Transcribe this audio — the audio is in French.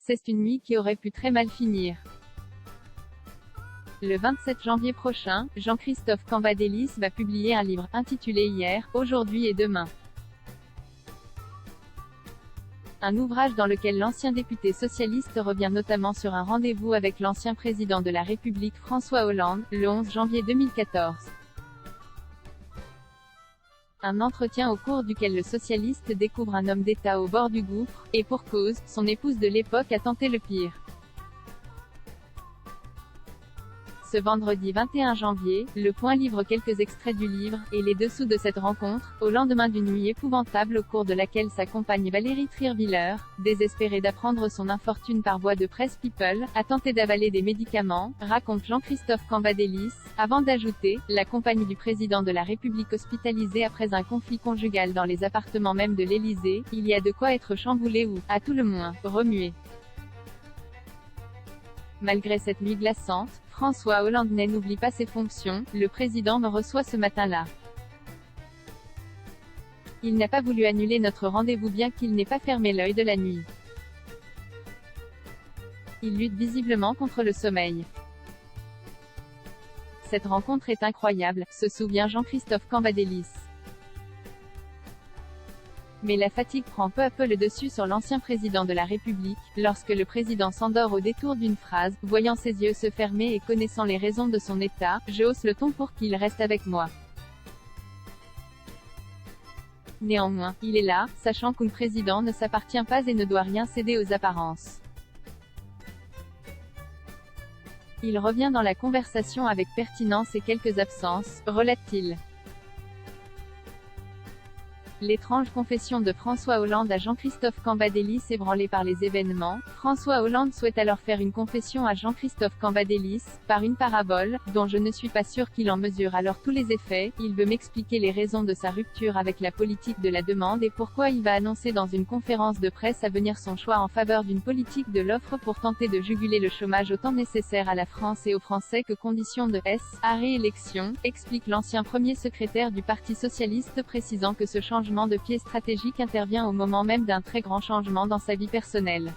C'est une nuit qui aurait pu très mal finir. Le 27 janvier prochain, Jean-Christophe Cambadélis va publier un livre intitulé Hier, aujourd'hui et demain. Un ouvrage dans lequel l'ancien député socialiste revient notamment sur un rendez-vous avec l'ancien président de la République François Hollande, le 11 janvier 2014. Un entretien au cours duquel le socialiste découvre un homme d'État au bord du gouffre, et pour cause, son épouse de l'époque a tenté le pire. Ce vendredi 21 janvier, Le Point livre quelques extraits du livre, et les dessous de cette rencontre, au lendemain d'une nuit épouvantable au cours de laquelle sa compagne Valérie Trierwiller, désespérée d'apprendre son infortune par voie de presse People, a tenté d'avaler des médicaments, raconte Jean-Christophe Cambadélis, avant d'ajouter, la compagne du président de la République hospitalisée après un conflit conjugal dans les appartements même de l'Élysée, il y a de quoi être chamboulé ou, à tout le moins, remué. Malgré cette nuit glaçante, François Hollande n'oublie pas ses fonctions, le président me reçoit ce matin-là. Il n'a pas voulu annuler notre rendez-vous bien qu'il n'ait pas fermé l'œil de la nuit. Il lutte visiblement contre le sommeil. Cette rencontre est incroyable, se souvient Jean-Christophe Cambadélis. Mais la fatigue prend peu à peu le dessus sur l'ancien président de la République, lorsque le président s'endort au détour d'une phrase, voyant ses yeux se fermer et connaissant les raisons de son état, je hausse le ton pour qu'il reste avec moi. Néanmoins, il est là, sachant qu'un président ne s'appartient pas et ne doit rien céder aux apparences. Il revient dans la conversation avec pertinence et quelques absences, relate-t-il. L'étrange confession de François Hollande à Jean-Christophe Cambadélis ébranlé par les événements, François Hollande souhaite alors faire une confession à Jean-Christophe Cambadélis, par une parabole, dont je ne suis pas sûr qu'il en mesure alors tous les effets. Il veut m'expliquer les raisons de sa rupture avec la politique de la demande et pourquoi il va annoncer dans une conférence de presse à venir son choix en faveur d'une politique de l'offre pour tenter de juguler le chômage autant nécessaire à la France et aux Français que condition de sa réélection, explique l'ancien premier secrétaire du Parti socialiste précisant que ce changement de pied stratégique intervient au moment même d'un très grand changement dans sa vie personnelle.